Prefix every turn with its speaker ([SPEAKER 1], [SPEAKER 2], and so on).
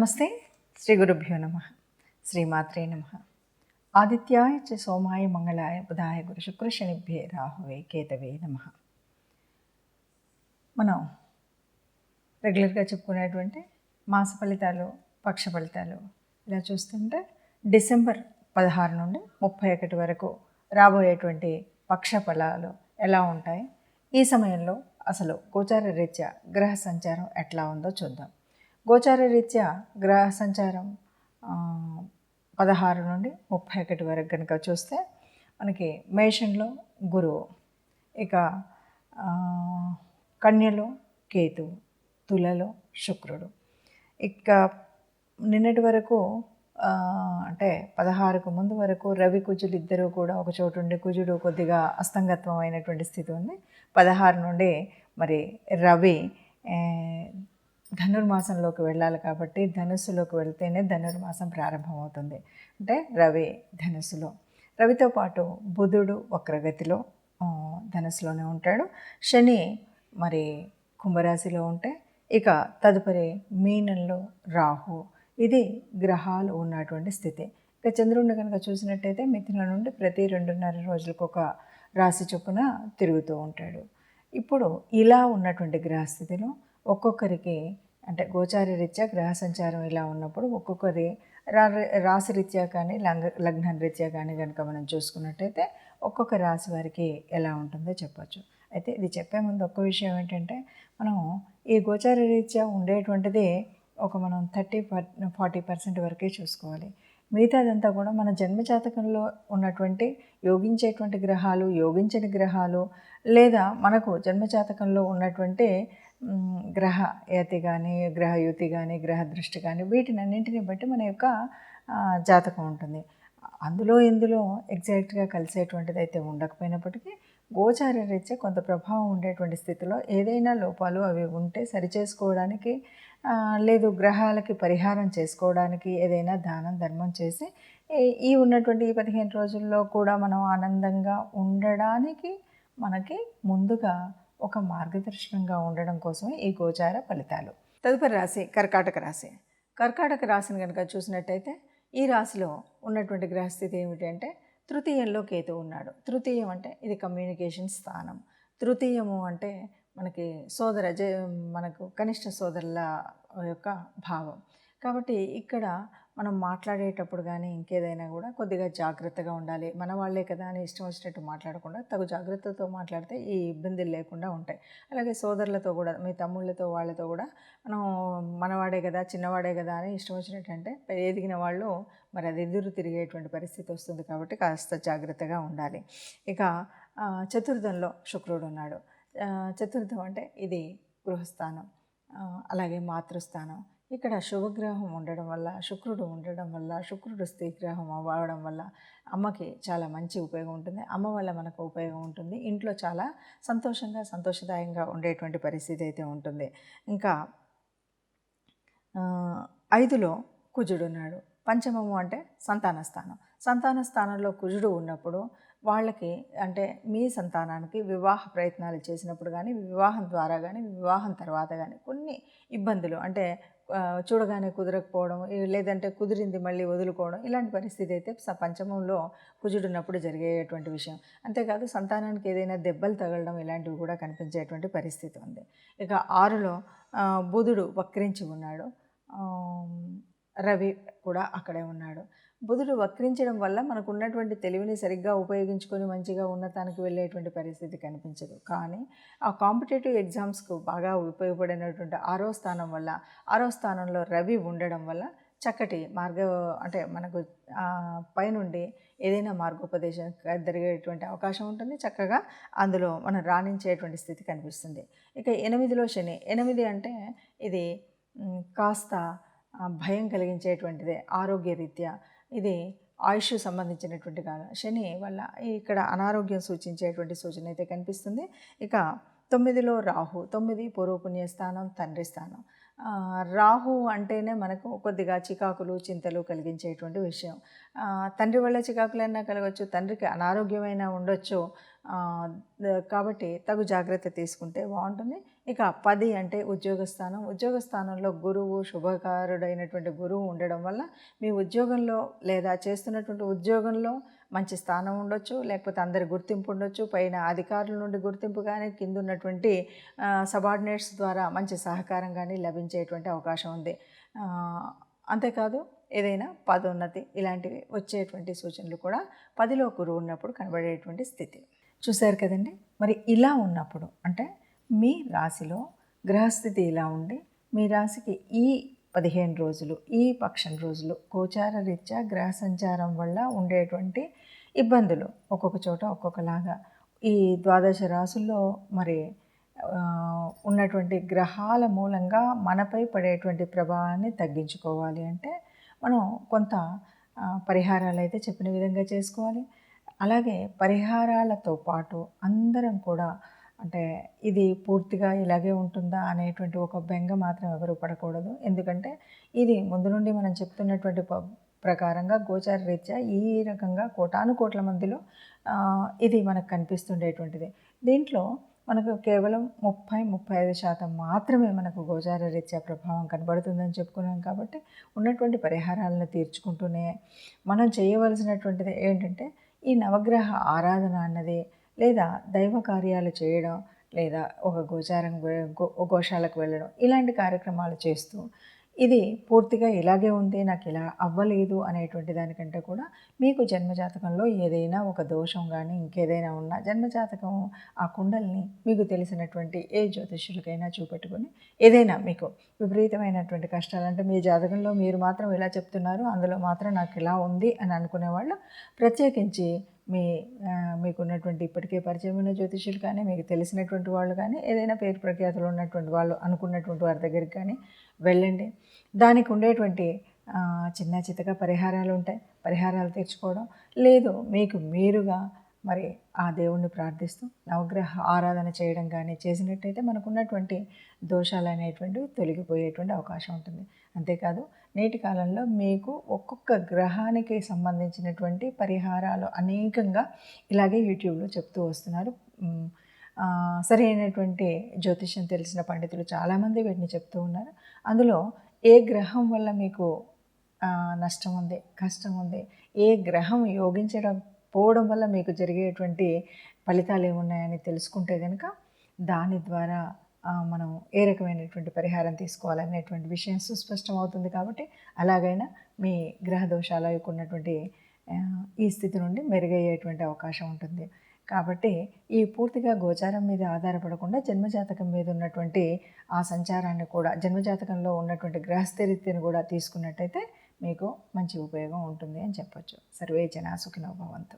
[SPEAKER 1] నమస్తే. శ్రీ గురుభ్యో నమ. శ్రీమాత్రే నమ. ఆదిత్యాయ చ సోమాయ మంగళాయ బుధాయ గురు శుక్ర శనిభ్యే రాహువే కేతవే నమ. మనం రెగ్యులర్గా చెప్పుకునేటువంటి మాస ఫలితాలు, పక్ష ఫలితాలు ఇలా చూస్తుంటే డిసెంబర్ 16 నుండి 31 వరకు రాబోయేటువంటి పక్ష ఫలాలు ఎలా ఉంటాయి, ఈ సమయంలో అసలు గోచార రీత్యా గ్రహ సంచారం ఎట్లా ఉందో చూద్దాం. గోచార రీత్యా గ్రహ సంచారం 16 నుండి 31 వరకు కనుక చూస్తే మనకి మేషంలో గురువు, ఇక కన్యలో కేతు, తులలో శుక్రుడు. ఇక నిన్నటి వరకు అంటే 16కు ముందు వరకు రవి కుజులు ఇద్దరు కూడా ఒక చోటు ఉండి కుజుడు కొద్దిగా అస్తంగత్వం అయినటువంటి స్థితి ఉంది. 16 నుండి మరి రవి ధనుర్మాసంలోకి వెళ్ళాలి కాబట్టి ధనుస్సులోకి వెళ్తేనే ధనుర్మాసం ప్రారంభమవుతుంది. అంటే రవి ధనుస్సులో, రవితో పాటు బుధుడు వక్రగతిలో ధనుస్సులోనే ఉంటాడు. శని మరి కుంభరాశిలో ఉంటే ఇక తదుపరి మీనంలో రాహు. ఇది గ్రహాలు ఉన్నటువంటి స్థితి. ఇక చంద్రుడిని కనుక చూసినట్టయితే మిథున నుండి ప్రతి 2.5 రోజులకు ఒక రాశి చొప్పున తిరుగుతూ ఉంటాడు. ఇప్పుడు ఇలా ఉన్నటువంటి గ్రహస్థితిలో ఒక్కొక్కరికి అంటే గోచార రీత్యా గ్రహ సంచారం ఇలా ఉన్నప్పుడు ఒక్కొక్కరి రాశి రీత్యా కానీ లగ్న రీత్యా కానీ కనుక మనం చూసుకున్నట్టయితే ఒక్కొక్క రాశి వారికి ఎలా ఉంటుందో చెప్పచ్చు. అయితే ఇది చెప్పే ముందు ఒక్క విషయం ఏంటంటే, మనం ఈ గోచార రీత్యా ఉండేటువంటిది మనం 30-40% వరకే చూసుకోవాలి. మిగతాదంతా కూడా మన జన్మజాతకంలో ఉన్నటువంటి యోగించేటువంటి గ్రహాలు, యోగించని గ్రహాలు, లేదా మనకు జన్మజాతకంలో ఉన్నటువంటి గ్రహ యతి కానీ, గ్రహయుతి కానీ, గ్రహ దృష్టి కానీ, వీటినన్నింటినీ బట్టి మన యొక్క జాతకం ఉంటుంది. అందులో ఇందులో ఎగ్జాక్ట్గా కలిసేటువంటిది అయితే ఉండకపోయినప్పటికీ గోచార రీత్యా కొంత ప్రభావం ఉండేటువంటి స్థితిలో ఏదైనా లోపాలు అవి ఉంటే సరిచేసుకోవడానికి, లేదు గ్రహాలకి పరిహారం చేసుకోవడానికి ఏదైనా దానం ధర్మం చేసి ఈ ఉన్నటువంటి ఈ 15 రోజుల్లో కూడా మనం ఆనందంగా ఉండడానికి మనకి ముందుగా ఒక మార్గదర్శనంగా ఉండడం కోసమే ఈ గోచార ఫలితాలు. తదుపరి రాశి కర్కాటక రాశి. కర్కాటక రాశిని కనుక చూసినట్టయితే ఈ రాశిలో ఉన్నటువంటి గ్రహస్థితి ఏమిటి అంటే, తృతీయంలో కేతు ఉన్నాడు. తృతీయం అంటే ఇది కమ్యూనికేషన్ స్థానం. తృతీయము అంటే మనకి మనకు కనిష్ట సోదరుల యొక్క భావం. కాబట్టి ఇక్కడ మనం మాట్లాడేటప్పుడు కానీ ఇంకేదైనా కూడా కొద్దిగా జాగ్రత్తగా ఉండాలి. మన వాళ్ళే కదా అని ఇష్టం వచ్చినట్టు మాట్లాడకుండా తగు జాగ్రత్తతో మాట్లాడితే ఈ ఇబ్బందులు లేకుండా ఉంటాయి. అలాగే సోదరులతో కూడా, మీ తమ్ముళ్ళతో వాళ్ళతో కూడా మనం మనవాడే కదా, చిన్నవాడే కదా అని ఇష్టం వచ్చినట్టు అంటే ఎదిగిన వాళ్ళు మరి అది ఎదురు తిరిగేటువంటి పరిస్థితి వస్తుంది. కాబట్టి కాస్త జాగ్రత్తగా ఉండాలి. ఇక చతుర్థంలో శుక్రుడు ఉన్నాడు. చతుర్థం అంటే ఇది గృహస్థానం, అలాగే మాతృస్థానం. ఇక్కడ శుభగ్రహం ఉండడం వల్ల, శుక్రుడు ఉండడం వల్ల, శుక్రుడు స్త్రీగ్రహం అవ్వడం వల్ల అమ్మకి చాలా మంచి ఉపయోగం ఉంటుంది. అమ్మ వల్ల మనకు ఉపయోగం ఉంటుంది. ఇంట్లో చాలా సంతోషదాయంగా ఉండేటువంటి పరిస్థితి అయితే ఉంటుంది. ఇంకా 5లో కుజుడు ఉన్నాడు. పంచమము అంటే సంతాన స్థానం. సంతాన స్థానంలో కుజుడు ఉన్నప్పుడు వాళ్ళకి అంటే మీ సంతానానికి వివాహ ప్రయత్నాలు చేసినప్పుడు కానీ, వివాహం ద్వారా కానీ, వివాహం తర్వాత కానీ కొన్ని ఇబ్బందులు అంటే చూడగానే కుదరకపోవడం, లేదంటే కుదిరింది మళ్ళీ వదులుకోవడం, ఇలాంటి పరిస్థితి అయితే పంచమంలో కుజుడు ఉన్నప్పుడు జరిగేటువంటి విషయం. అంతేకాదు సంతానానికి ఏదైనా దెబ్బలు తగలడం ఇలాంటివి కూడా కనిపించేటువంటి పరిస్థితి ఉంది. ఇక 6లో బుధుడు వక్రించి ఉన్నాడు. రవి కూడా అక్కడే ఉన్నాడు. బుధుడు వక్రించడం వల్ల మనకు ఉన్నటువంటి తెలివిని సరిగ్గా ఉపయోగించుకొని మంచిగా ఉన్నతానికి వెళ్ళేటువంటి పరిస్థితి కనిపించదు. కానీ ఆ కాంపిటేటివ్ ఎగ్జామ్స్కు బాగా ఉపయోగపడినటువంటి 6వ స్థానం వల్ల, 6వ స్థానంలో రవి ఉండడం వల్ల చక్కటి అంటే మనకు పైనుండి ఏదైనా మార్గోపదేశం జరిగేటువంటి అవకాశం ఉంటుంది. చక్కగా అందులో మనం రాణించేటువంటి స్థితి కనిపిస్తుంది. ఇక 8లో శని. 8 అంటే ఇది కాస్త భయం కలిగించేటువంటిదే ఆరోగ్యరీత్యా. ఇది ఆయుష్ సంబంధించినటువంటి కాదు. శని వల్ల ఇక్కడ అనారోగ్యం సూచించేటువంటి సూచన అయితే కనిపిస్తుంది. ఇక 9లో రాహు. 9 పూర్వపుణ్య స్థానం, తండ్రి స్థానం. రాహు అంటేనే మనకు కొద్దిగా చికాకులు, చింతలు కలిగించేటువంటి విషయం. తండ్రి వల్ల చికాకులైనా కలగవచ్చు, తండ్రికి అనారోగ్యమైనా ఉండొచ్చు, కాబట్టి తగు జాగ్రత్త తీసుకుంటే బాగుంటుంది. ఇక 10 అంటే ఉద్యోగ స్థానంలో గురువు, శుభకారుడైనటువంటి గురువు ఉండడం వల్ల మీ ఉద్యోగంలో లేదా చేస్తున్నటువంటి ఉద్యోగంలో మంచి స్థానం ఉండొచ్చు, లేకపోతే అందరి గుర్తింపు ఉండొచ్చు, పైన అధికారుల నుండి గుర్తింపు కానీ, కింద ఉన్నటువంటి సబార్డినేట్స్ ద్వారా మంచి సహకారం కానీ లభించేటువంటి అవకాశం ఉంది. అంతేకాదు ఏదైనా పదోన్నతి ఇలాంటివి వచ్చేటువంటి సూచనలు కూడా 10లో గురువు ఉన్నప్పుడు కనబడేటువంటి స్థితి. చూశారు కదండి. మరి ఇలా ఉన్నప్పుడు అంటే మీ రాశిలో గ్రహస్థితి ఇలా ఉండి మీ రాశికి ఈ 15 రోజులు, ఈ పక్షం రోజులు గోచార రీత్యా గ్రహ సంచారం వల్ల ఉండేటువంటి ఇబ్బందులు ఒక్కొక్క చోట ఒక్కొక్కలాగా ఈ 12 రాశుల్లో మరి ఉన్నటువంటి గ్రహాల మూలంగా మనపై పడేటువంటి ప్రభావాన్ని తగ్గించుకోవాలి అంటే మనం కొంత పరిహారాలు అయితే చెప్పిన విధంగా చేసుకోవాలి. అలాగే పరిహారాలతో పాటు అందరం కూడా అంటే ఇది పూర్తిగా ఇలాగే ఉంటుందా అనేటువంటి ఒక బెంగ మాత్రం ఎవరు పడకూడదు. ఎందుకంటే ఇది ముందు నుండి మనం చెప్తున్నటువంటి ప్రకారంగా గోచార రీత్యా ఈ రకంగా కోటాను కోట్ల మందిలో ఇది మనకు కనిపిస్తుండేటువంటిది. దీంట్లో మనకు కేవలం 30-35% మాత్రమే మనకు గోచార రీత్యా ప్రభావం కనబడుతుందని చెప్పుకున్నాం. కాబట్టి ఉన్నటువంటి పరిహారాలను తీర్చుకుంటూనే మనం చేయవలసినటువంటిది ఏంటంటే ఈ నవగ్రహ ఆరాధన అన్నది లేదా దైవ కార్యాలు చేయడం లేదా ఒక గోశాలకు వెళ్ళడం ఇలాంటి కార్యక్రమాలు చేస్తూ ఇది పూర్తిగా ఇలాగే ఉంది, నాకు ఇలా అవ్వలేదు అనేటువంటి దానికంటే కూడా మీకు జన్మజాతకంలో ఏదైనా ఒక దోషం కానీ ఇంకేదైనా ఉన్నా జన్మజాతకం ఆ కుండల్ని మీకు తెలిసినటువంటి ఏ జ్యోతిష్యులకైనా చూపెట్టుకొని ఏదైనా మీకు విపరీతమైనటువంటి కష్టాలు అంటే మీ జాతకంలో మీరు మాత్రం ఇలా చెప్తున్నారు, అందులో మాత్రం నాకు ఇలా ఉంది అని అనుకునేవాళ్ళు ప్రత్యేకించి మీకున్నటువంటి ఇప్పటికే పరిచయం ఉన్న జ్యోతిష్యులు కానీ మీకు తెలిసినటువంటి వాళ్ళు కానీ ఏదైనా పేరు ప్రఖ్యాతులు ఉన్నటువంటి వాళ్ళు అనుకున్నటువంటి వారి దగ్గరికి కానీ వెళ్ళండి. దానికి ఉండేటువంటి చిన్న చితక పరిహారాలు ఉంటాయి, పరిహారాలు తెచ్చుకోవడం లేదు మీకు మీరుగా మరి ఆ దేవుణ్ణి ప్రార్థిస్తూ నవగ్రహ ఆరాధన చేయడం కానీ చేసినట్టయితే మనకున్నటువంటి దోషాలు అనేటువంటివి తొలగిపోయేటువంటి అవకాశం ఉంటుంది. అంతేకాదు నేటి కాలంలో మీకు ఒక్కొక్క గ్రహానికి సంబంధించినటువంటి పరిహారాలు అనేకంగా ఇలాగే యూట్యూబ్లో చెప్తూ వస్తున్నారు. సరైనటువంటి జ్యోతిష్యం తెలిసిన పండితులు చాలామంది వీటిని చెప్తూ ఉన్నారు. అందులో ఏ గ్రహం వల్ల మీకు నష్టం ఉంది, కష్టం ఉంది, ఏ గ్రహం పోవడం వల్ల మీకు జరిగేటువంటి ఫలితాలు ఏమున్నాయని తెలుసుకుంటే కనుక దాని ద్వారా మనం ఏ రకమైనటువంటి పరిహారం తీసుకోవాలనేటువంటి విషయం సుస్పష్టం అవుతుంది. కాబట్టి అలాగైనా మీ గ్రహ దోషాలకు ఉన్నటువంటి ఈ స్థితి నుండి మెరుగయ్యేటువంటి అవకాశం ఉంటుంది. కాబట్టి ఈ పూర్తిగా గోచారం మీద ఆధారపడకుండా జన్మజాతకం మీద ఉన్నటువంటి ఆ సంచారాన్ని కూడా జన్మజాతకంలో ఉన్నటువంటి గ్రహస్థితిని కూడా తీసుకున్నట్టయితే మీకు మంచి ఉపయోగం ఉంటుంది అని చెప్పొచ్చు. సర్వే జనా సుఖినో భవంతు.